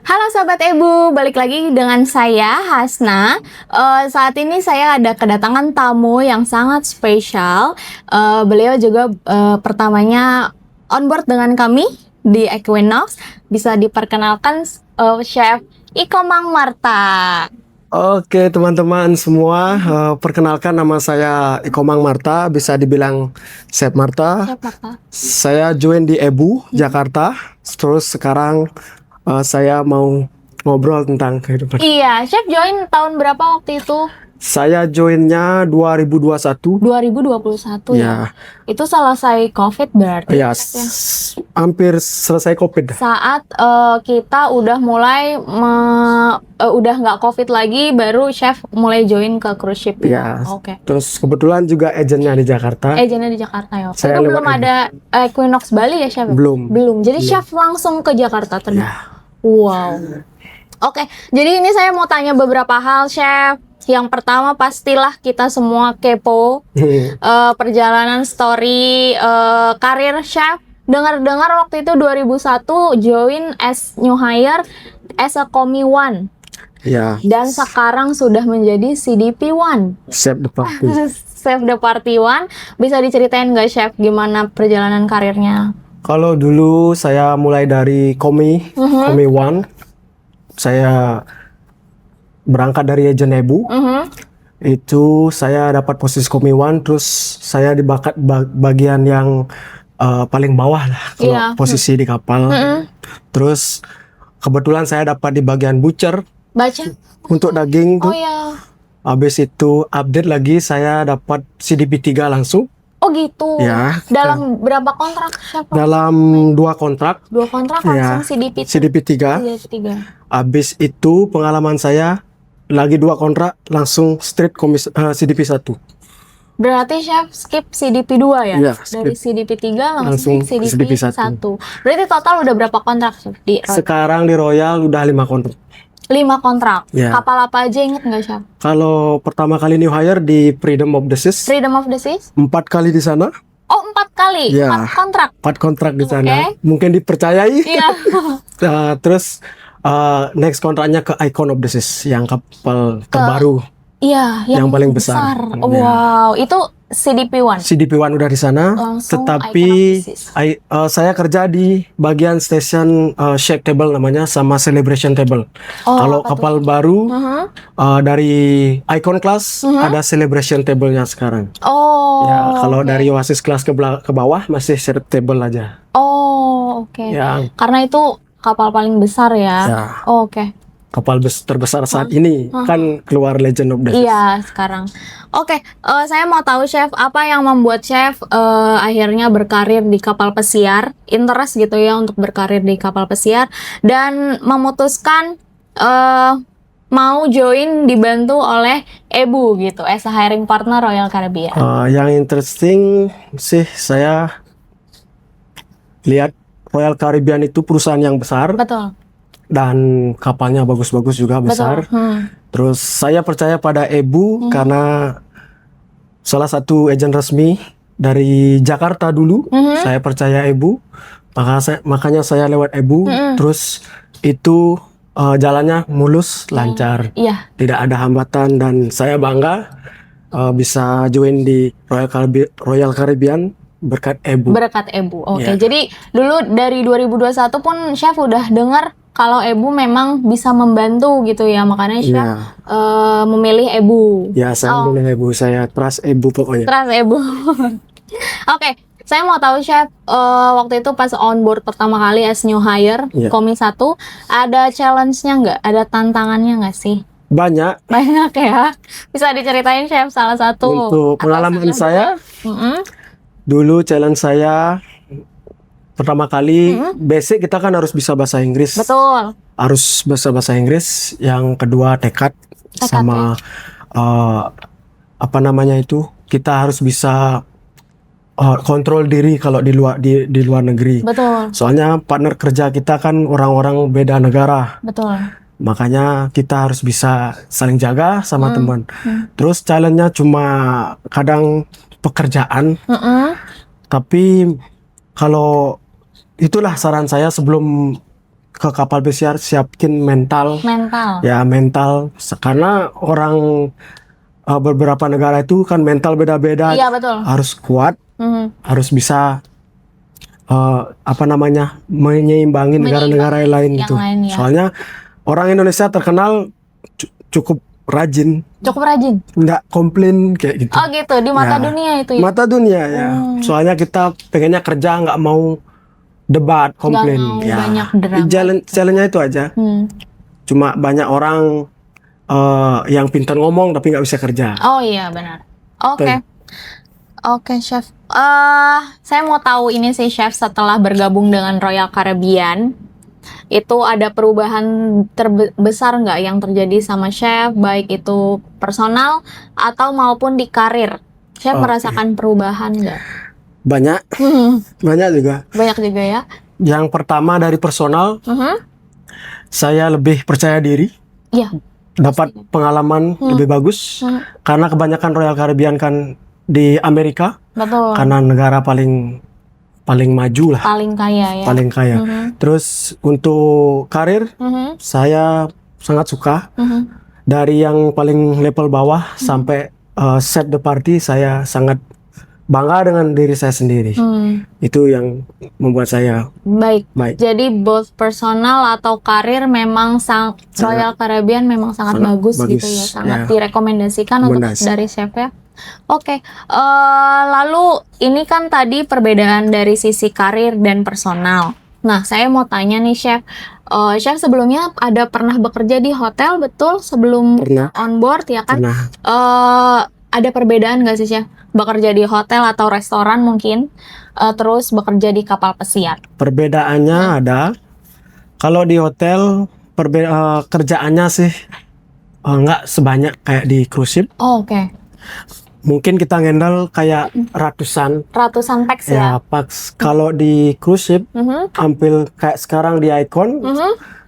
Halo Sobat Ebu, balik lagi dengan saya Hasna. Saat ini saya ada kedatangan tamu yang sangat spesial. Beliau juga pertamanya on board dengan kami di Equinox. Bisa diperkenalkan Chef Iko Mang Marta. Oke teman-teman semua, perkenalkan nama saya Iko Mang Marta, bisa dibilang Chef Marta. Chef Marta. Saya join di Ebu, Jakarta. Terus sekarang saya mau ngobrol tentang kehidupan. Iya, Chef join tahun berapa waktu itu? Saya joinnya 2021. 2021 ya. Ya. Itu selesai COVID berarti. Ya, Chef, ya? hampir selesai COVID. Saat kita udah mulai udah nggak COVID lagi, baru Chef mulai join ke cruise ship Ya. Oke. Terus kebetulan juga agentnya di Jakarta. Agentnya di Jakarta ya. Saya Itu lewat belum ada Equinox Bali ya Chef? Belum. Belum. Jadi Belum. Chef langsung ke Jakarta ternyata. Ya. Wow. Oke, jadi ini saya mau tanya beberapa hal Chef. Yang pertama pastilah kita semua kepo perjalanan story karir Chef. Dengar-dengar waktu itu 2001 join as new hire as a Commie One. Ya. Dan sekarang sudah menjadi CDP One. Chef the party. Chef the Party One. Bisa diceritain nggak Chef gimana perjalanan karirnya? Kalau dulu saya mulai dari Commie One. Saya berangkat dari agent Ebu. Itu saya dapat posisi Commie One, terus saya di bagian yang paling bawah lah kalau Iya. posisi di kapal. Terus kebetulan saya dapat di bagian butcher Baca? untuk daging Oh tuh. ya. Habis itu update lagi saya dapat CDP 3 langsung. Oh gitu. Ya. Dalam berapa kontrak Chef? Dalam 2 kontrak. 2 kontrak Ya. langsung CDP CDP 3. 3. Habis itu pengalaman saya lagi 2 kontrak langsung straight CDP 1. Berarti Chef skip CDP 2 ya? Iya, Dari CDP 3 langsung Langsung CDP CDP 1. Berarti total udah berapa kontrak Chef di Sekarang di Royal udah 5 kontrak. 5 kontrak. Ya. Kapal apa aja inget nggak Chef? Kalau pertama kali new hire di Freedom of the Seas, Freedom of the Seas? 4 kali di sana, Oh 4 kali? Ya. 4 kontrak? 4 kontrak di sana. Oke. Mungkin dipercayai. Iya. Terus next kontraknya ke Icon of the Seas, yang kapal terbaru. Iya, Yang paling besar. Ya. Wow, itu CDP 1. CDP 1 udah di sana, Langsung tetapi Icon of the Seas. saya kerja di bagian station shake table namanya, sama celebration table. Oh, Kalau apa kapal baru dari Icon class ada celebration table-nya sekarang. Oh. Ya, kalau oke. dari Oasis class ke bawah masih share table aja. Oh, oke. Ya, Karena itu kapal paling besar ya. Ya. Oh, oke. kapal terbesar saat ini kan keluar Legend of the Seas. Iya, sekarang. Oke, saya mau tahu Chef, apa yang membuat Chef akhirnya berkarir di kapal pesiar, interest gitu ya untuk berkarir di kapal pesiar, dan memutuskan mau join dibantu oleh Ebu gitu, as a hiring partner Royal Caribbean. Yang interesting sih saya lihat Royal Caribbean itu perusahaan yang besar. Betul. Dan kapalnya bagus-bagus juga, besar. Betul. Terus saya percaya pada Ebu karena salah satu agen resmi dari Jakarta dulu. Saya percaya Ebu, makanya saya lewat Ebu. Terus itu jalannya mulus, lancar, Iya. tidak ada hambatan, dan saya bangga bisa join di Royal Caribbean berkat Ebu. Berkat Ebu. Oke, Ya. jadi dulu dari 2021 pun Chef udah dengar kalau Ebu memang bisa membantu gitu ya, makanya Chef Ya. memilih Ebu. Ya, saya milih Ebu, saya trust Ebu pokoknya. Trust Ebu. Oke, saya mau tahu Chef, waktu itu pas on board pertama kali as new hire, Ya. Commie 1, ada challenge-nya nggak? Ada tantangannya nggak sih? Banyak. Banyak ya. Bisa diceritain Chef salah satu. Untuk pengalaman saya, dulu challenge saya pertama kali basic kita kan harus bisa bahasa Inggris. Betul. Harus bisa bahasa Inggris. Yang kedua tekad sama apa namanya itu, kita harus bisa kontrol diri kalau di luar negeri. Betul. Soalnya partner kerja kita kan orang-orang beda negara. Betul. Makanya kita harus bisa saling jaga sama teman. Terus challenge-nya cuma kadang pekerjaan. Tapi kalau itulah saran saya sebelum ke kapal pesiar siapin mental. Ya mental, karena orang beberapa negara itu kan mental beda-beda. Iya betul. Harus kuat, harus bisa menyeimbangi negara-negara lain yang gitu. lain, ya. Soalnya orang Indonesia terkenal cukup rajin, nggak komplain kayak gitu. Oh gitu, di mata dunia itu ya? Mata dunia ya. Soalnya kita pengennya kerja, nggak mau debat, komplain. Nggak mau banyak drama. Challenge-nya itu aja. Cuma banyak orang yang pintar ngomong tapi nggak bisa kerja. Oh iya benar. Oke, Chef. Saya mau tahu ini sih, Chef, setelah bergabung dengan Royal Caribbean, itu ada perubahan terbesar nggak yang terjadi sama Chef, baik itu personal atau maupun di karir? Chef merasakan perubahan nggak? Banyak, banyak juga. Banyak juga ya. Yang pertama dari personal, saya lebih percaya diri. Iya. Dapat pengalaman lebih bagus karena kebanyakan Royal Caribbean kan di Amerika. Betul. Karena negara paling maju lah. Paling kaya ya. Paling kaya. Terus untuk karir, saya sangat suka. Dari yang paling level bawah sampai set the party, saya sangat bangga dengan diri saya sendiri. Itu yang membuat saya baik. Jadi both personal atau karir memang Royal Caribbean memang sangat bagus gitu ya, sangat direkomendasikan untuk dari Chef ya. Oke, lalu ini kan tadi perbedaan dari sisi karir dan personal. Nah, saya mau tanya nih Chef, Chef sebelumnya ada pernah bekerja di hotel, betul? Sebelum on board ya kan? Pernah. Ada perbedaan nggak sih Chef? Bekerja di hotel atau restoran mungkin, terus bekerja di kapal pesiar? Perbedaannya ada. Kalau di hotel, kerjaannya sih nggak sebanyak kayak di cruise ship. Oke. Mungkin kita ngendal kayak ratusan pax ya? Pax. Kalau di cruise ship, hampir kayak sekarang di Icon,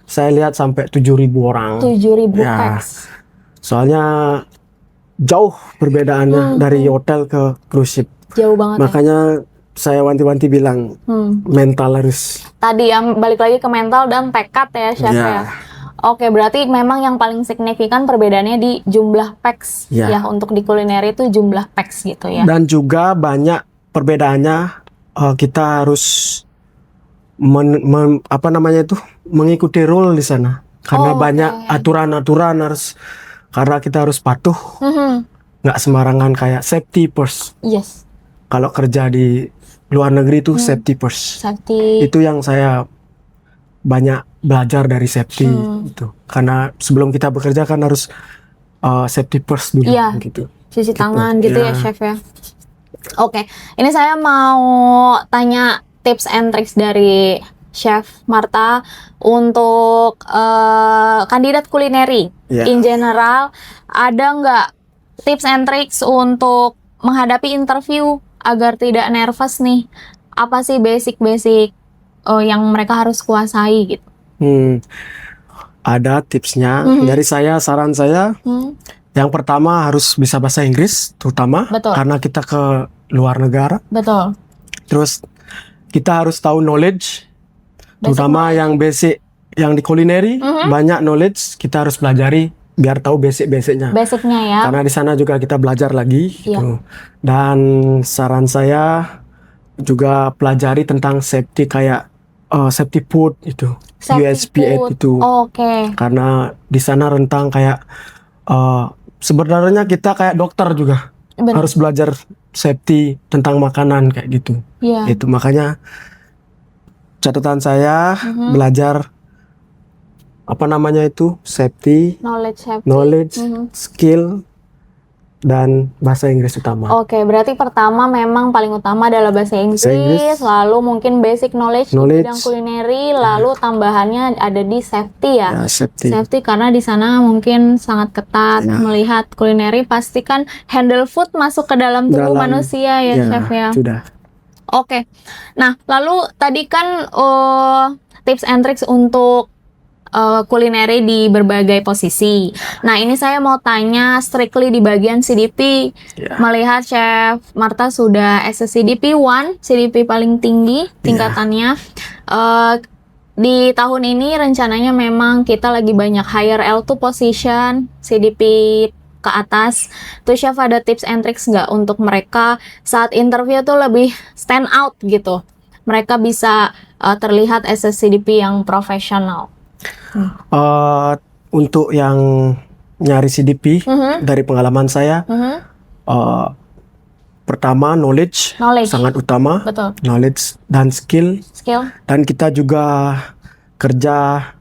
saya lihat sampai 7.000 orang. 7.000 pax. Soalnya jauh perbedaannya dari hotel ke cruise ship. Jauh banget. Makanya saya wanti-wanti bilang mental harus. Tadi yang balik lagi ke mental dan tekad ya Chef ya. Oke, berarti memang yang paling signifikan perbedaannya di jumlah pax ya, untuk di kuliner itu jumlah pax gitu ya. Dan juga banyak perbedaannya, kita harus mengikuti rule di sana. Karena banyak aturan-aturan karena kita harus patuh. Nggak sembarangan kayak safety first. Yes. Kalau kerja di luar negeri itu safety first. Itu yang saya banyak belajar dari safety itu. Karena sebelum kita bekerja kan harus safety first dulu gitu. Cuci tangan gitu ya Chef ya. Oke, ini saya mau tanya tips and tricks dari Chef Martha untuk kandidat kulineri in general. Ada nggak tips and tricks untuk menghadapi interview agar tidak nervous nih? Apa sih basic-basic yang mereka harus kuasai gitu? Ada tipsnya dari saya, saran saya. Yang pertama harus bisa bahasa Inggris, terutama karena kita ke luar negara. Betul. Terus kita harus tahu knowledge, terutama yang basic, yang di kulineri banyak knowledge kita harus pelajari biar tahu basic-basicnya. Basicnya ya. Karena di sana juga kita belajar lagi. Gitu. Dan saran saya juga pelajari tentang safety kayak safety food itu, USP8 itu. Karena di sana rentang kayak sebenarnya kita kayak dokter juga harus belajar safety tentang makanan kayak gitu. Itu makanya catatan saya belajar safety, knowledge, skill, dan bahasa Inggris utama. Oke, berarti pertama memang paling utama adalah bahasa Inggris, lalu mungkin basic knowledge di bidang kulineri, lalu tambahannya ada di safety ya. Safety karena di sana mungkin sangat ketat melihat kulineri, pastikan handle food masuk ke dalam tubuh manusia ya Chef ya. Sudah. Oke. Nah, lalu tadi kan tips and tricks untuk kulineri di berbagai posisi. Nah, ini saya mau tanya strictly di bagian CDP. Melihat Chef Martha sudah as a CDP 1, CDP paling tinggi tingkatannya. di tahun ini rencananya memang kita lagi banyak hire L2 position, CDP ke atas. Tuh chef ada tips and tricks nggak untuk mereka saat interview tuh lebih stand out gitu? Mereka bisa terlihat as a CDP yang profesional. Untuk yang nyari CDP dari pengalaman saya, pertama knowledge sangat utama, Betul. knowledge dan skill. Dan kita juga kerja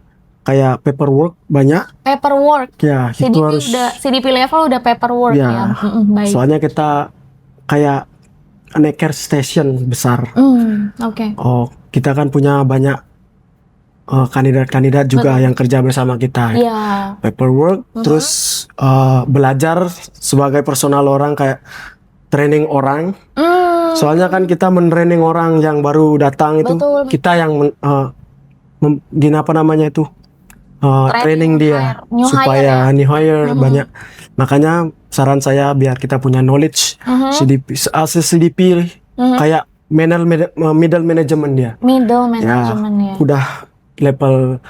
kayak paperwork banyak. Paperwork. Ya, itu CDP harus. CDP level udah paperwork ya. Baik. Soalnya kita kayak necker station besar. Oke. Oh, kita kan punya banyak kandidat-kandidat juga yang kerja bersama kita. Iya. Paperwork, terus belajar sebagai personal orang kayak training orang. Soalnya kan kita men-training orang yang baru datang itu, Betul. kita yang gini apa namanya itu, training dia New supaya new hire banyak. Makanya saran saya biar kita punya knowledge CDP, CDP kayak middle management dia. Middle management ya. Udah level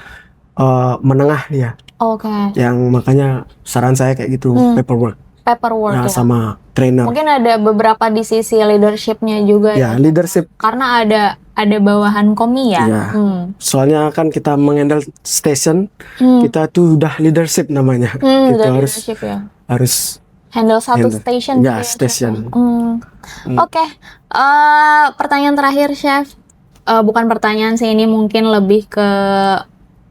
menengah dia. Oke. Yang makanya saran saya kayak gitu, paperwork. Paperwork ya. Sama trainer. Mungkin ada beberapa di sisi leadershipnya juga Ya, leadership. Karena ada bawahan komi ya. Ya. Soalnya kan kita mengendal station, kita tuh udah leadership namanya. Kita leadership ya. harus Handle satu station. Ya, gitu station. Oke. Pertanyaan terakhir, Chef. Bukan pertanyaan sih, ini mungkin lebih ke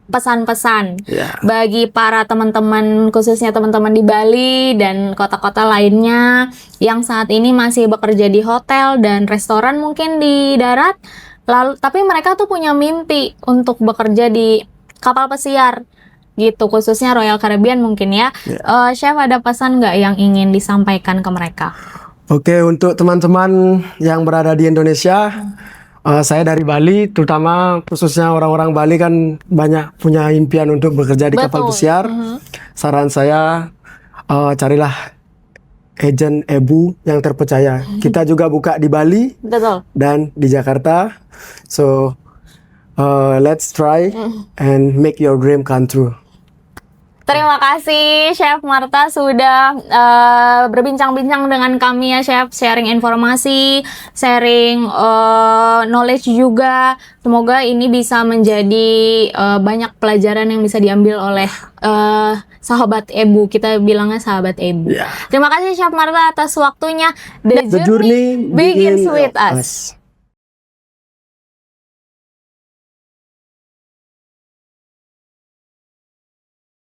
pesan-pesan bagi para teman-teman, khususnya teman-teman di Bali dan kota-kota lainnya yang saat ini masih bekerja di hotel dan restoran mungkin di darat, lalu tapi mereka tuh punya mimpi untuk bekerja di kapal pesiar gitu, khususnya Royal Caribbean mungkin ya. Chef ada pesan nggak yang ingin disampaikan ke mereka? Oke, untuk teman-teman yang berada di Indonesia, saya dari Bali, terutama khususnya orang-orang Bali kan banyak punya impian untuk bekerja di kapal pesiar. Saran saya, carilah agen EBU yang terpercaya. Kita juga buka di Bali dan di Jakarta. So, let's try and make your dream come true. Terima kasih Chef Martha sudah berbincang-bincang dengan kami ya Chef, sharing informasi, sharing knowledge juga. Semoga ini bisa menjadi banyak pelajaran yang bisa diambil oleh sahabat EBU. Kita bilangnya sahabat EBU. Terima kasih Chef Martha atas waktunya. The journey begins with us.